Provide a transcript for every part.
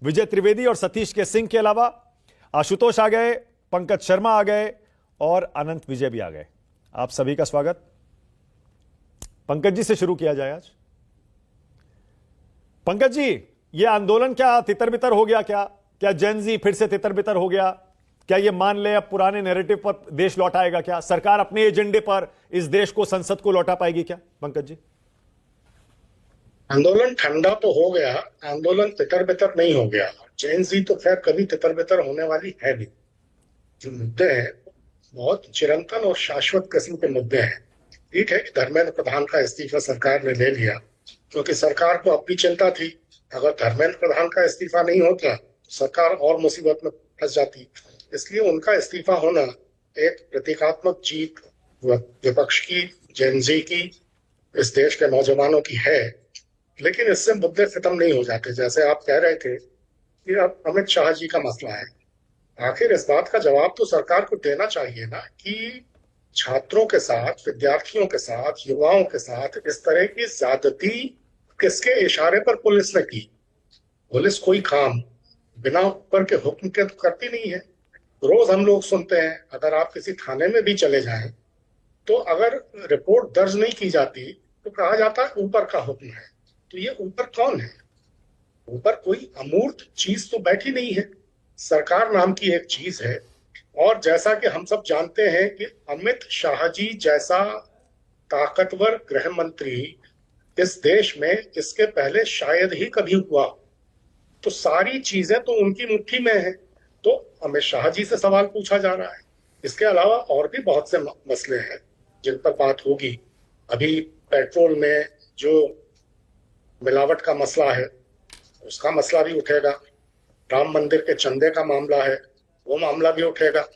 विजय त्रिवेदी और सतीश के सिंह के अलावा आशुतोष आ गए, पंकज शर्मा आ गए और अनंत विजय भी आ गए। आप सभी का स्वागत। पंकज जी से शुरू किया जाए आज। पंकज जी, यह आंदोलन क्या तितर बितर हो गया? क्या जेन जी फिर से तितर बितर हो गया? क्या यह मान ले अब पुराने नैरेटिव पर देश लौटाएगा? क्या सरकार अपने एजेंडे पर इस देश को, संसद को लौटा पाएगी क्या? पंकज जी, आंदोलन ठंडा तो हो गया, आंदोलन तितर बितर नहीं हो गया। जेन जी तो खैर कभी तितर बितर होने वाली है नहीं। जो मुद्दे हैं बहुत चिरंतन और शाश्वत किस्म के मुद्दे हैं। ठीक है कि धर्मेंद्र प्रधान का इस्तीफा सरकार ने ले लिया, क्योंकि सरकार को अब भी चिंता थी अगर धर्मेंद्र प्रधान का इस्तीफा नहीं होता तो सरकार और मुसीबत में फंस जाती। इसलिए उनका इस्तीफा होना एक प्रतीकात्मक जीत विपक्ष की, जेन जी की, इस देश के नौजवानों की है। लेकिन इससे मुद्दे खत्म नहीं हो जाते। जैसे आप कह रहे थे कि अब अमित शाह जी का मसला है, आखिर इस बात का जवाब तो सरकार को देना चाहिए ना कि छात्रों के साथ, विद्यार्थियों के साथ, युवाओं के साथ इस तरह की ज्यादती किसके इशारे पर पुलिस ने की? पुलिस कोई काम बिना ऊपर के हुक्म के तो करती नहीं है। रोज हम लोग सुनते हैं, अगर आप किसी थाने में भी चले जाएं तो अगर रिपोर्ट दर्ज नहीं की जाती तो कहा जाता है ऊपर का हुक्म है। तो ये ऊपर कौन है? ऊपर कोई अमूर्त चीज तो बैठी नहीं है, सरकार नाम की एक चीज है। और जैसा कि हम सब जानते हैं कि अमित शाह जी जैसा ताकतवर गृह मंत्री इस देश में इसके पहले शायद ही कभी हुआ। तो सारी चीजें तो उनकी मुट्ठी में है। तो अमित शाह जी से सवाल पूछा जा रहा है। इसके अलावा और भी बहुत से मसले हैं जिन पर बात होगी। अभी पेट्रोल में जो मिलावट का मसला है उसका मसला भी उठेगा। राम मंदिर के चंदे का मामला है, वो मामला भी उठेगा।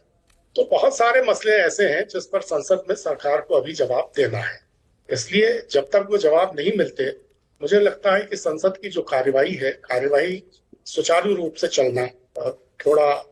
तो बहुत सारे मसले ऐसे हैं जिस पर संसद में सरकार को अभी जवाब देना है। इसलिए जब तक वो जवाब नहीं मिलते, मुझे लगता है कि संसद की जो कार्यवाही सुचारू रूप से चलना थोड़ा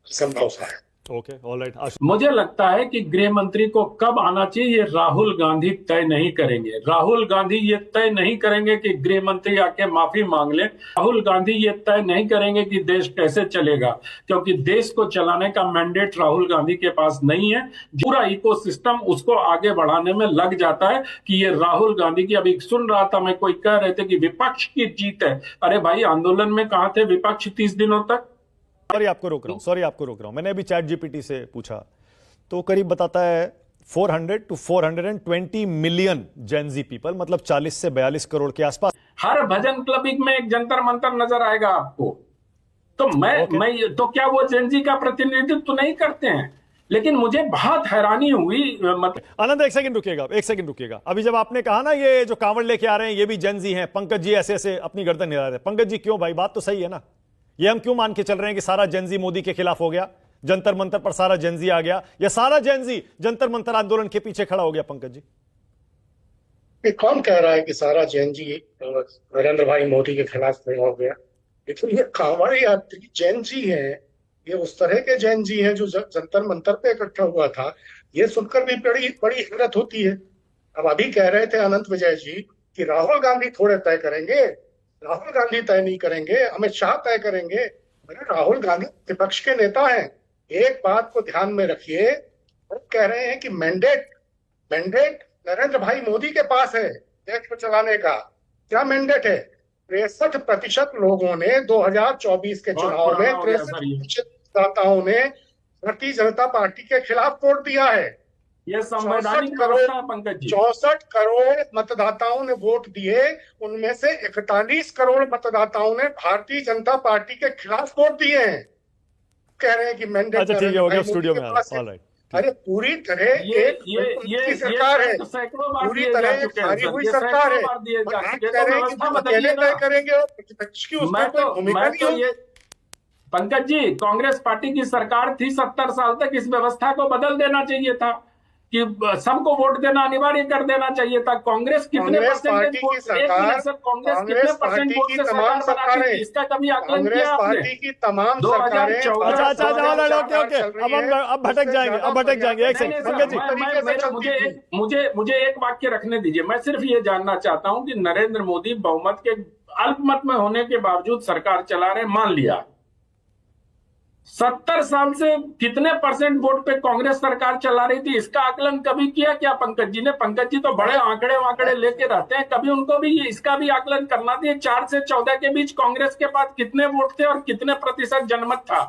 संभव सा है। Okay, alright. मुझे लगता है कि गृह मंत्री को कब आना चाहिए ये राहुल गांधी तय नहीं करेंगे। राहुल गांधी ये तय नहीं करेंगे कि गृह मंत्री आके माफी मांग ले। राहुल गांधी ये तय नहीं करेंगे कि देश कैसे चलेगा, क्योंकि देश को चलाने का मैंडेट राहुल गांधी के पास नहीं है। पूरा इकोसिस्टम उसको आगे बढ़ाने में लग जाता है कि ये राहुल गांधी की। अभी सुन रहा था मैं, कोई कह रहे थे कि विपक्ष की जीत है। अरे भाई, आंदोलन में कहां थे विपक्ष 30 दिनों तक? सॉरी आपको रोक रहा हूं। मैंने अभी चैट जीपीटी से पूछा तो करीब बताता है 400 to 420 million gen Z people, मतलब 40 से 42 करोड़ के आसपास। हर भजन क्लब में एक जंतर मंतर नजर आएगा आपको। तो मैं तो क्या वो जेन जी का प्रतिनिधित्व तो नहीं करते हैं? लेकिन मुझे बहुत हैरानी हुई। आनंद, एक सेकंड रुकिएगा। अभी जब आपने कहा ना ये जो कांवड़ लेके आ रहे हैं ये भी जेन जी हैं, पंकज जी ऐसे ऐसे अपनी गर्दन हिला रहे हैं। पंकज जी क्यों भाई, बात तो सही है ना? ये हम क्यों मान के चल रहे हैं कि सारा जेनजी मोदी के खिलाफ हो गया, जंतर मंतर पर सारा जेनजी आ गया, या सारा जेनजी जंतर मंतर आंदोलन के पीछे खड़ा हो गया? पंकज जी, कौन कह रहा है कि सारा जेनजी नरेंद्र भाई मोदी के खिलाफ खड़ा हो गया? लेकिन ये कांवड़ यात्री जेनजी है, ये उस तरह के जेनजी हैं जो जंतर मंतर पे इकट्ठा हुआ था। ये सुनकर भी बड़ी बड़ी हैरत होती है। अब अभी कह रहे थे अनंत विजय जी कि राहुल गांधी थोड़े तय करेंगे, राहुल गांधी तय नहीं करेंगे, अमित शाह तय करेंगे। अरे राहुल गांधी विपक्ष के नेता हैं। एक बात को ध्यान में रखिए, वो कह रहे हैं कि मैंडेट नरेंद्र भाई मोदी के पास है देश को चलाने का। क्या मैंडेट है? 63% लोगों ने 2024 के चुनाव में 63% मतदाताओं ने भारतीय जनता पार्टी के खिलाफ वोट दिया है। ये संवैधानिक व्यवस्था है पंकज जी। 64 करोड़ मतदाताओं ने वोट दिए, उनमें से 41 करोड़ मतदाताओं ने भारतीय जनता पार्टी के खिलाफ वोट दिए हैं। कह रहे हैं कि मैंडेट। अच्छा ठीक है, हो गया स्टूडियो में। ऑलराइट, अरे पूरी तरह ये सरकार है, पूरी तरह हारी हुई सरकार है। कह रहे हैं कि अकेले तय करेंगे और प्रतिपक्ष की उसमें कोई भूमिका नहीं होगी। पंकज जी, कांग्रेस पार्टी की सरकार थी 70 साल तक, इस व्यवस्था को बदल देना चाहिए था कि सबको वोट देना अनिवार्य कर देना चाहिए था। कांग्रेस कितने परसेंट वोट से तमाम सरकारें, इसका कभी आकलन किया आपने? पार्टी की तमाम सरकारें। अब भटक जाएंगे। एक सेकंड पंकज जी, मुझे एक वाक्य रखने दीजिए। मैं सिर्फ ये जानना चाहता हूं कि नरेंद्र मोदी बहुमत के अल्पमत में होने के बावजूद सरकार चला रहे, मान लिया। 70 साल से कितने परसेंट वोट पे कांग्रेस सरकार चला रही थी, इसका आकलन कभी किया क्या पंकज जी ने? पंकज जी तो बड़े आंकड़े वांकड़े लेके रहते हैं, कभी उनको भी इसका भी आकलन करना चाहिए। 4 से 14 के बीच कांग्रेस के पास कितने वोट थे और कितने प्रतिशत जनमत था,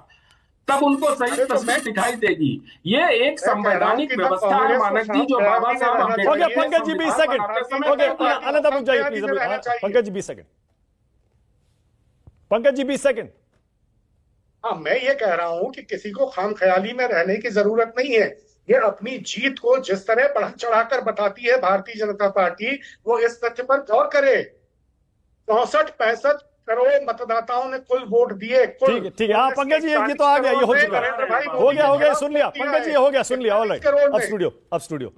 तब उनको सही तस्वीर दिखाई देगी। ये एक संवैधानिक व्यवस्था है मानक जी, जो बाबा साहब हो गया अम्बेडकर पंकज जी 20 सेकंड, हो गया अनंत, रुक जाइए please. Pankaj ji 20 second, Pankaj ji 20 second. हाँ, मैं ये कह रहा हूं कि किसी को खाम ख्याली में रहने की जरूरत नहीं है। ये अपनी जीत को जिस तरह बढ़ा चढ़ाकर बताती है भारतीय जनता पार्टी, वो इस तथ्य पर गौर करे। 64-65 करोड़ मतदाताओं ने कुल वोट दिए। ठीक है, ठीक है। हाँ पंकज जी, ये तो आ गया, ये हो चुका है, हो गया, सुन लिया पंकज जी, हो गया, सुन लिया। ऑलराइट, अब स्टूडियो